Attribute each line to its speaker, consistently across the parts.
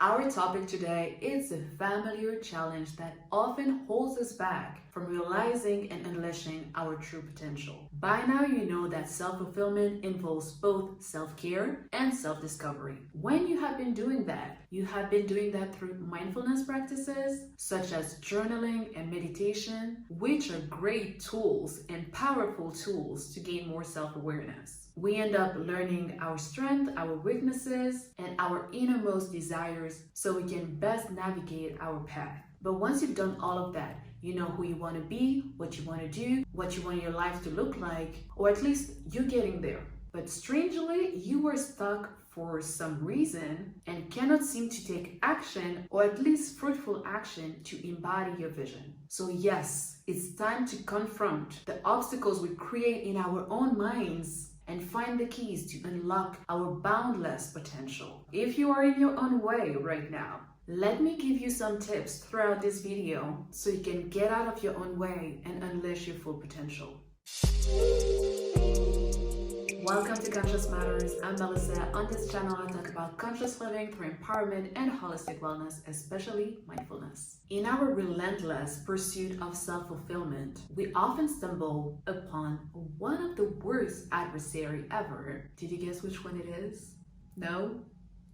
Speaker 1: Our topic today is a familiar challenge that often holds us back from realizing and unleashing our true potential. By now, you know that self-fulfillment involves both self-care and self-discovery. When you have been doing that, you have been doing that through mindfulness practices such as journaling and meditation, which are great tools and powerful tools to gain more self-awareness. We end up learning our strength, our weaknesses, and our innermost desires so we can best navigate our path. But once you've done all of that, you know who you want to be, what you want to do, what you want your life to look like, or at least you're getting there. But strangely, you were stuck for some reason and cannot seem to take action, or at least fruitful action, to embody your vision. So yes, it's time to confront the obstacles we create in our own minds and find the keys to unlock our boundless potential. If you are in your own way right now, let me give you some tips throughout this video so you can get out of your own way and unleash your full potential. Welcome to Conscious Matters. I'm Melissa. On this channel, I talk about conscious living through empowerment and holistic wellness, especially mindfulness. In our relentless pursuit of self-fulfillment, we often stumble upon one of the worst adversary ever. Did you guess which one it is? No?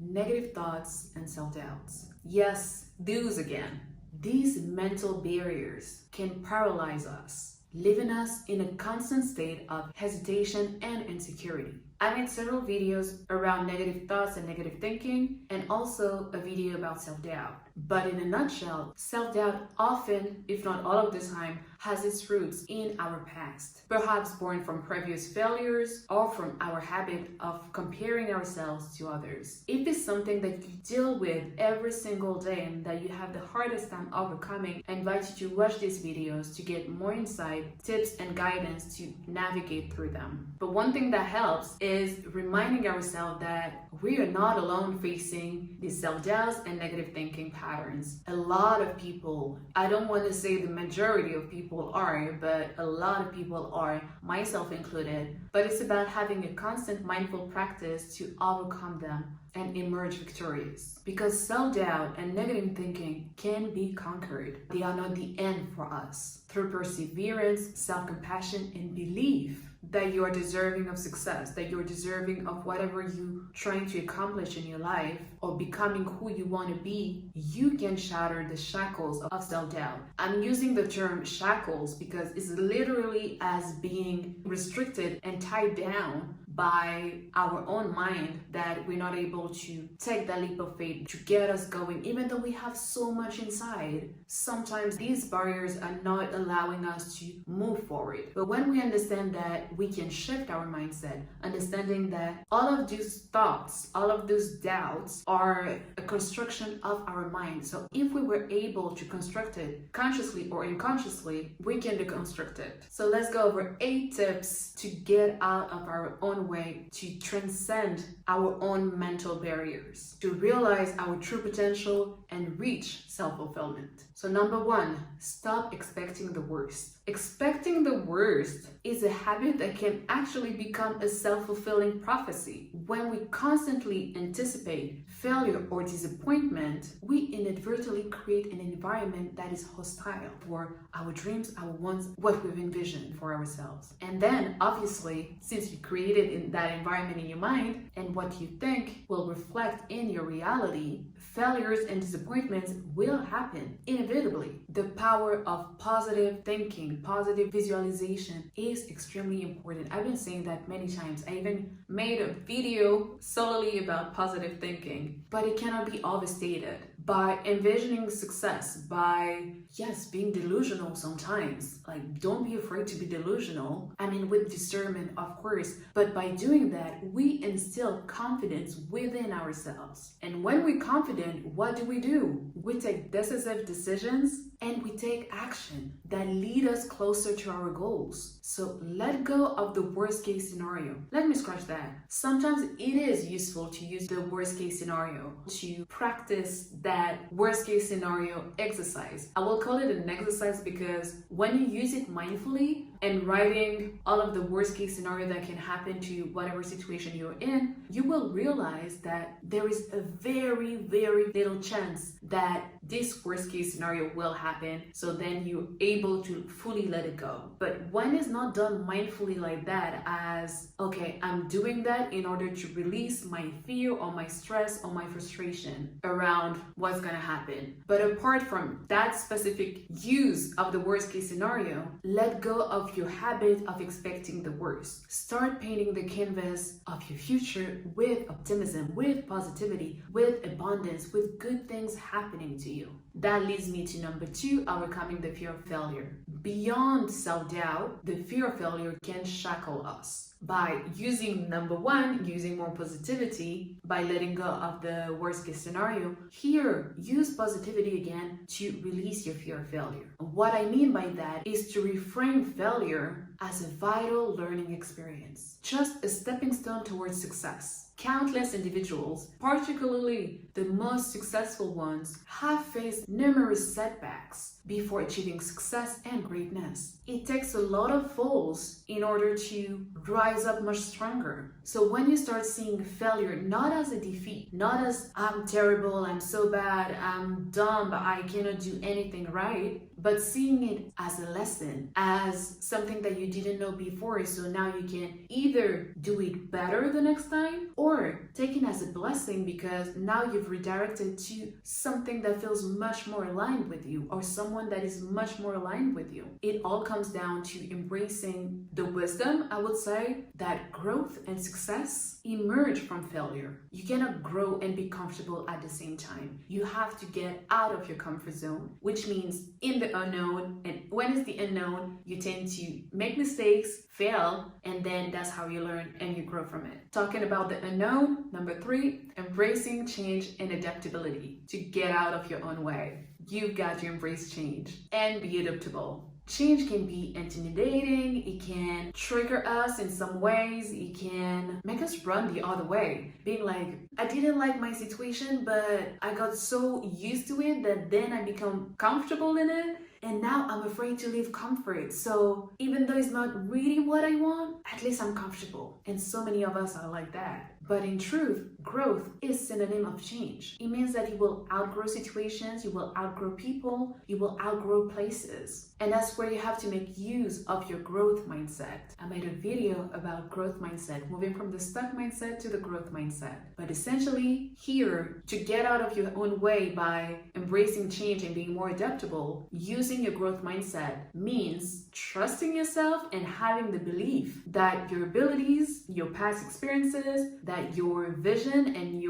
Speaker 1: Negative thoughts and self-doubts. Yes, those again. These mental barriers can paralyze us, leaving us in a constant state of hesitation and insecurity. I made several videos around negative thoughts and negative thinking, and also a video about self-doubt. But in a nutshell, self-doubt often, if not all of the time, has its roots in our past. Perhaps born from previous failures or from our habit of comparing ourselves to others. If it's something that you deal with every single day and that you have the hardest time overcoming, I invite you to watch these videos to get more insight, tips, and guidance to navigate through them. But one thing that helps is reminding ourselves that we are not alone facing these self-doubts and negative thinking patterns. A lot of people, I don't want to say the majority of people are, but a lot of people are, myself included. But it's about having a constant mindful practice to overcome them and emerge victorious. Because self-doubt and negative thinking can be conquered. They are not the end for us. Through perseverance, self-compassion, and belief that you are deserving of success, that you're deserving of whatever you're trying to accomplish in your life, or becoming who you want to be, you can shatter the shackles of self-doubt. I'm using the term shackles because it's literally as being restricted and tied down by our own mind that we're not able to take that leap of faith to get us going, even though we have so much inside. Sometimes these barriers are not allowing us to move forward. But when we understand that we can shift our mindset, understanding that all of these thoughts, all of those doubts are a construction of our mind. So if we were able to construct it consciously or unconsciously, we can deconstruct it. So let's go over 8 tips to get out of our own way, to transcend our own mental barriers, to realize our true potential and reach self-fulfillment. So number 1, stop expecting the worst. Expecting the worst is a habit that can actually become a self-fulfilling prophecy. When we constantly anticipate failure or disappointment, we inadvertently create an environment that is hostile for our dreams, our wants, what we've envisioned for ourselves. And then, obviously, since you created in that environment in your mind, and what you think will reflect in your reality, failures and disappointments will happen inevitably. The power of positive thinking, positive visualization is extremely important. I've been saying that many times. I even made a video solely about positive thinking, but it cannot be overstated. By envisioning success, by, yes, being delusional sometimes. Like, don't be afraid to be delusional. I mean, with discernment, of course. But by doing that, we instill confidence within ourselves. And when we're confident, what do? We take decisive decisions and we take action that lead us closer to our goals. So let go of the worst case scenario. Let me scratch that. Sometimes it is useful to use the worst case scenario to practice that worst case scenario exercise. I will call it an exercise because when you use it mindfully and writing all of the worst case scenario that can happen to whatever situation you're in, you will realize that there is a very, very little chance that this worst case scenario will happen. So then you're able to fully let it go. But when it's not done mindfully like that, as okay, I'm doing that in order to release my fear or my stress or my frustration around what's gonna happen. But apart from that specific use of the worst case scenario, let go of your habit of expecting the worst. Start painting the canvas of your future with optimism, with positivity, with abundance, with good things happening to you. That leads me to number 2, overcoming the fear of failure. Beyond self-doubt, the fear of failure can shackle us. By using number 1, using more positivity, by letting go of the worst case scenario, here, use positivity again to release your fear of failure. What I mean by that is to reframe failure as a vital learning experience, just a stepping stone towards success. Countless individuals, particularly the most successful ones, have faced numerous setbacks before achieving success and greatness. It takes a lot of falls in order to rise up much stronger. So when you start seeing failure not as a defeat, not as I'm terrible, I'm so bad, I'm dumb, I cannot do anything right, but seeing it as a lesson, as something that you didn't know before, so now you can either do it better the next time or take it as a blessing because now you've redirected to something that feels much more aligned with you or someone that is much more aligned with you. It all comes down to embracing the wisdom, I would say, that growth and success emerge from failure. You cannot grow and be comfortable at the same time. You have to get out of your comfort zone, which means in the unknown. And when it's the unknown, you tend to make mistakes, fail, and then that's how you learn and you grow from it. Talking about the unknown, number 3, embracing change and adaptability. To get out of your own way, you've got to embrace change and be adaptable. Change can be intimidating, it can trigger us in some ways, it can make us run the other way. Being like, I didn't like my situation, but I got so used to it that then I become comfortable in it. And now I'm afraid to leave comfort. So even though it's not really what I want, at least I'm comfortable. And so many of us are like that. But in truth, growth is synonym of change. It means that you will outgrow situations, you will outgrow people, you will outgrow places. And that's where you have to make use of your growth mindset. I made a video about growth mindset, moving from the stuck mindset to the growth mindset. But essentially, here, to get out of your own way by embracing change and being more adaptable, using your growth mindset means trusting yourself and having the belief that your abilities, your past experiences, that your vision and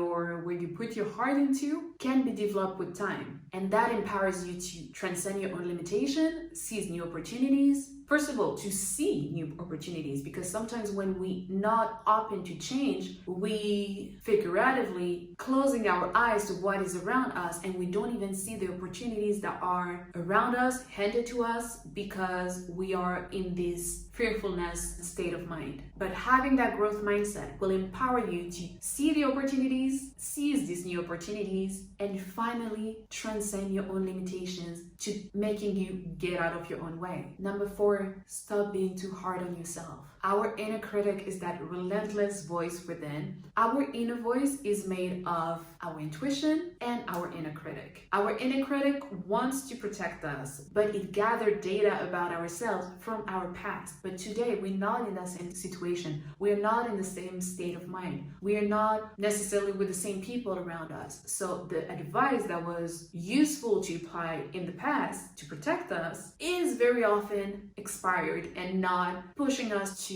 Speaker 1: where you put your heart into can be developed with time. And that empowers you to transcend your own limitation, seize new opportunities. First of all, to see new opportunities, because sometimes when we not open to change, we figuratively closing our eyes to what is around us and we don't even see the opportunities that are around us, handed to us, because we are in this fearfulness state of mind. But having that growth mindset will empower you to see the opportunities, seize these new opportunities, and finally transcend your own limitations to making you get out of your own way. Number 4, stop being too hard on yourself. Our inner critic is that relentless voice within. Our inner voice is made of our intuition and our inner critic. Our inner critic wants to protect us, but it gathered data about ourselves from our past. But today, we're not in that same situation. We're not in the same state of mind. We are not necessarily with the same people around us. So the advice that was useful to apply in the past to protect us is very often expired and not pushing us to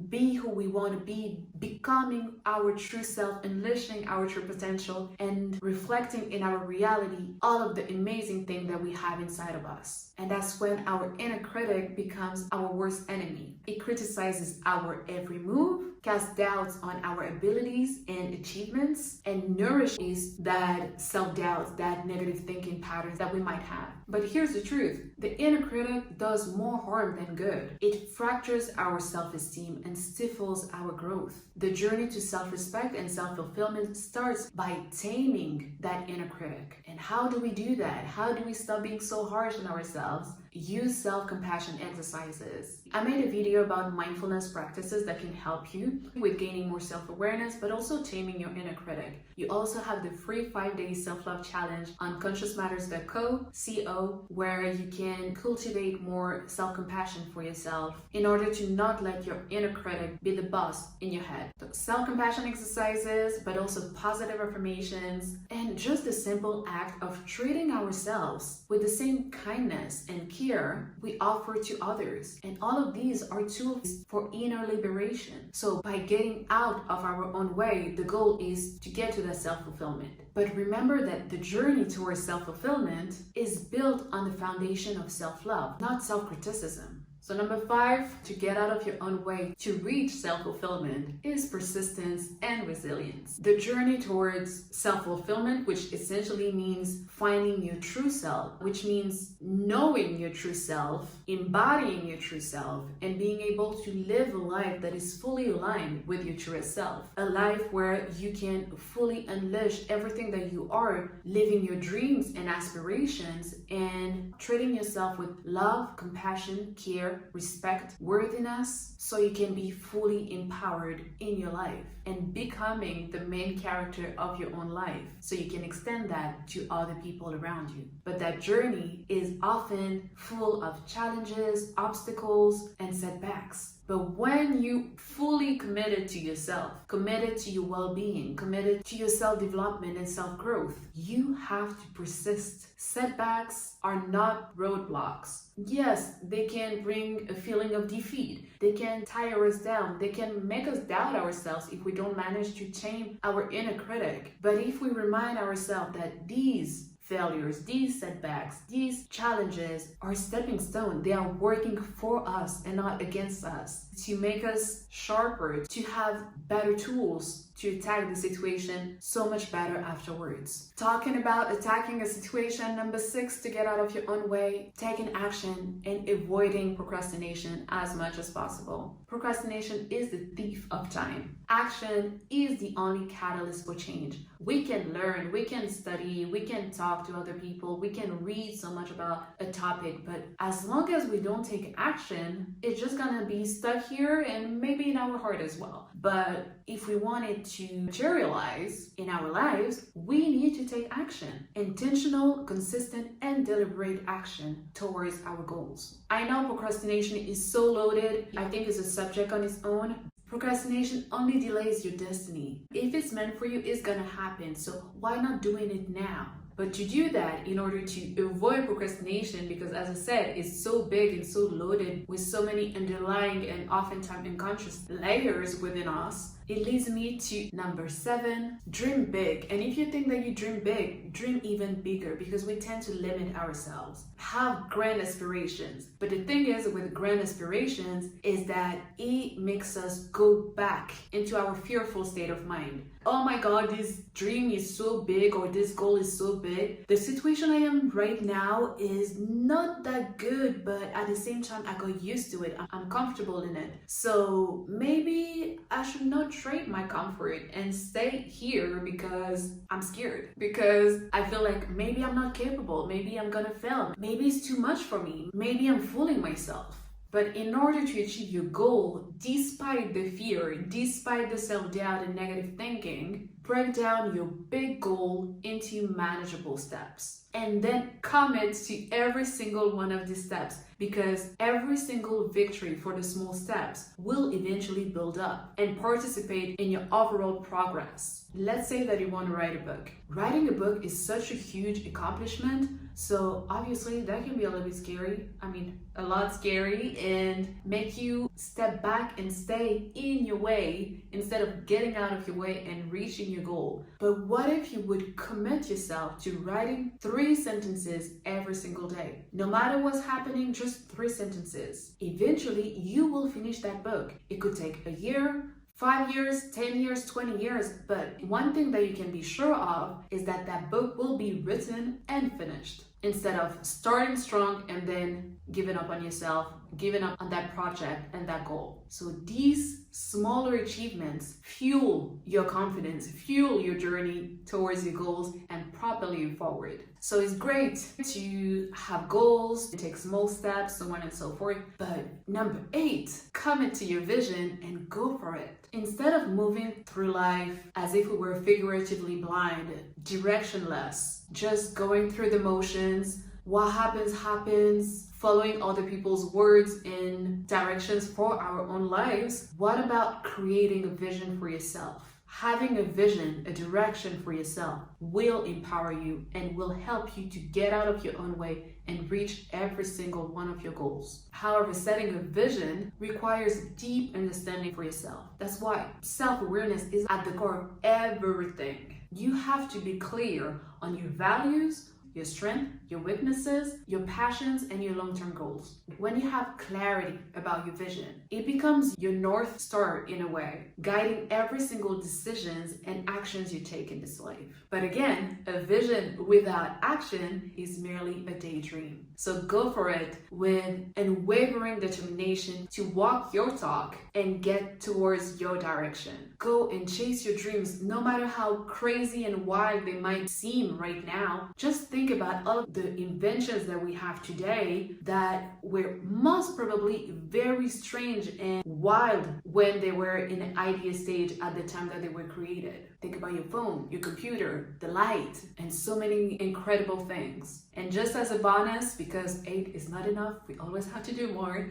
Speaker 1: be who we want to be, becoming our true self, unleashing our true potential, and reflecting in our reality all of the amazing things that we have inside of us. And that's when our inner critic becomes our worst enemy. It criticizes our every move, casts doubts on our abilities and achievements, and nourishes that self-doubt, that negative thinking patterns that we might have. But here's the truth. The inner critic does more harm than good. It fractures our self-esteem and stifles our growth. The journey to self-respect and self-fulfillment starts by taming that inner critic. And how do we do that? How do we stop being so harsh on ourselves? use self-compassion exercises. I made a video about mindfulness practices that can help you with gaining more self-awareness, but also taming your inner critic. You also have the free 5-day self-love challenge on consciousmatters.co, where you can cultivate more self-compassion for yourself in order to not let your inner critic be the boss in your head. So self-compassion exercises, but also positive affirmations, and just the simple act of treating ourselves with the same kindness and care we offer to others. And all of these are tools for inner liberation. So by getting out of our own way, the goal is to get to that self-fulfillment. But remember that the journey towards self-fulfillment is built on the foundation of self-love, not self-criticism. So number 5, to get out of your own way to reach self-fulfillment, is persistence and resilience. The journey towards self-fulfillment, which essentially means finding your true self, which means knowing your true self, embodying your true self, and being able to live a life that is fully aligned with your truest self. A life where you can fully unleash everything that you are, living your dreams and aspirations, and treating yourself with love, compassion, care, respect, worthiness, so you can be fully empowered in your life and becoming the main character of your own life, so you can extend that to other people around you. But that journey is often full of challenges, obstacles, and setbacks. But when you fully committed to yourself, committed to your well-being, committed to your self-development and self-growth, you have to persist. Setbacks are not roadblocks. Yes, they can bring a feeling of defeat. They can tire us down. They can make us doubt ourselves if we don't manage to tame our inner critic. But if we remind ourselves that these failures, these setbacks, these challenges are stepping stones. They are working for us and not against us, to make us sharper, to have better tools to attack the situation so much better afterwards. Talking about attacking a situation, number 6, to get out of your own way, taking action and avoiding procrastination as much as possible. Procrastination is the thief of time. Action is the only catalyst for change. We can learn, we can study, we can talk to other people, we can read so much about a topic, but as long as we don't take action, it's just gonna be stuck here and maybe in our heart as well. But if we want it to materialize in our lives, we need to take action. Intentional, consistent, and deliberate action towards our goals. I know procrastination is so loaded. I think it's a subject on its own. Procrastination only delays your destiny. If it's meant for you, it's gonna happen. So why not doing it now? But to do that, in order to avoid procrastination, because as I said, it's so big and so loaded with so many underlying and oftentimes unconscious layers within us, it leads me to number 7, dream big. And if you think that you dream big, dream even bigger, because we tend to limit ourselves. Have grand aspirations. But the thing is with grand aspirations is that it makes us go back into our fearful state of mind. Oh my God, this dream is so big, or this goal is so big. The situation I am right now is not that good, but at the same time, I got used to it. I'm comfortable in it. So maybe I should not trade my comfort and stay here because I'm scared. Because I feel like maybe I'm not capable. Maybe I'm gonna fail. Maybe it's too much for me. Maybe I'm fooling myself. But in order to achieve your goal, despite the fear, despite the self-doubt and negative thinking, break down your big goal into manageable steps. And then commit to every single one of these steps, because every single victory for the small steps will eventually build up and participate in your overall progress. Let's say that you want to write a book. Writing a book is such a huge accomplishment, so obviously that can be a little bit scary. I mean, a lot scary, and make you step back and stay in your way instead of getting out of your way and reaching your goal. But what if you would commit yourself to writing 3 sentences every single day? No matter what's happening, just 3 sentences. Eventually, you will finish that book. It could take a year, 5 years, 10 years, 20 years, but one thing that you can be sure of is that that book will be written and finished. instead of starting strong and then giving up on yourself, giving up on that project and that goal. So these smaller achievements fuel your confidence, fuel your journey towards your goals, and propel you forward. So it's great to have goals, to take small steps, so on and so forth. But number 8, commit to your vision and go for it. Instead of moving through life as if we were figuratively blind, directionless, just going through the motions, what happens, following other people's words and directions for our own lives, what about creating a vision for yourself? Having a vision, a direction for yourself will empower you and will help you to get out of your own way and reach every single one of your goals. However, setting a vision requires deep understanding for yourself. That's why self-awareness is at the core of everything. You have to be clear on your values, your strength, your weaknesses, your passions, and your long-term goals. When you have clarity about your vision, it becomes your North Star in a way, guiding every single decisions and actions you take in this life. But again, a vision without action is merely a daydream. So go for it with unwavering determination to walk your talk and get towards your direction. Go and chase your dreams, no matter how crazy and wild they might seem right now. Just think about all of the inventions that we have today that were most probably very strange and wild when they were in the idea stage at the time that they were created. Think about your phone, your computer, the light, and so many incredible things. And just as a bonus, because 8 is not enough, we always have to do more.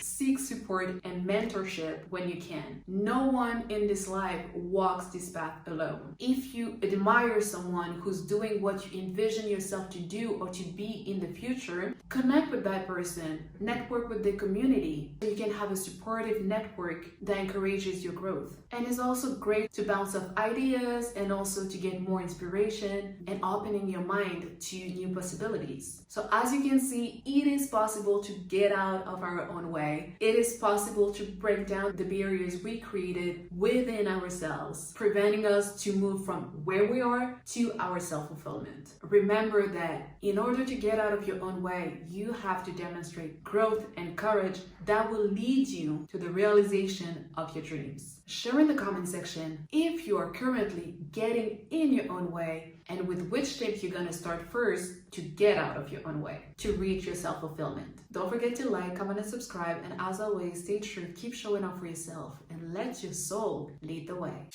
Speaker 1: Seek support and mentorship when you can. No one in this life walks this path alone. If you admire someone who's doing what you envision yourself to do or to be in the future, connect with that person, network with the community, so you can have a supportive network that encourages your growth. And it's also great to bounce off ideas and also to get more inspiration and opening your mind to new possibilities. So as you can see, it is possible to get out of our own way. It is possible to break down the barriers we created within ourselves, preventing us to move from where we are to our self-fulfillment. Remember that in order to get out of your own way, you have to demonstrate growth and courage that will lead you to the realization of your dreams. Share in the comment section if you are currently getting in your own way and with which steps you're going to start first to get out of your own way, to reach your self-fulfillment. Don't forget to like, comment, and subscribe. And as always, stay true, keep showing up for yourself, and let your soul lead the way.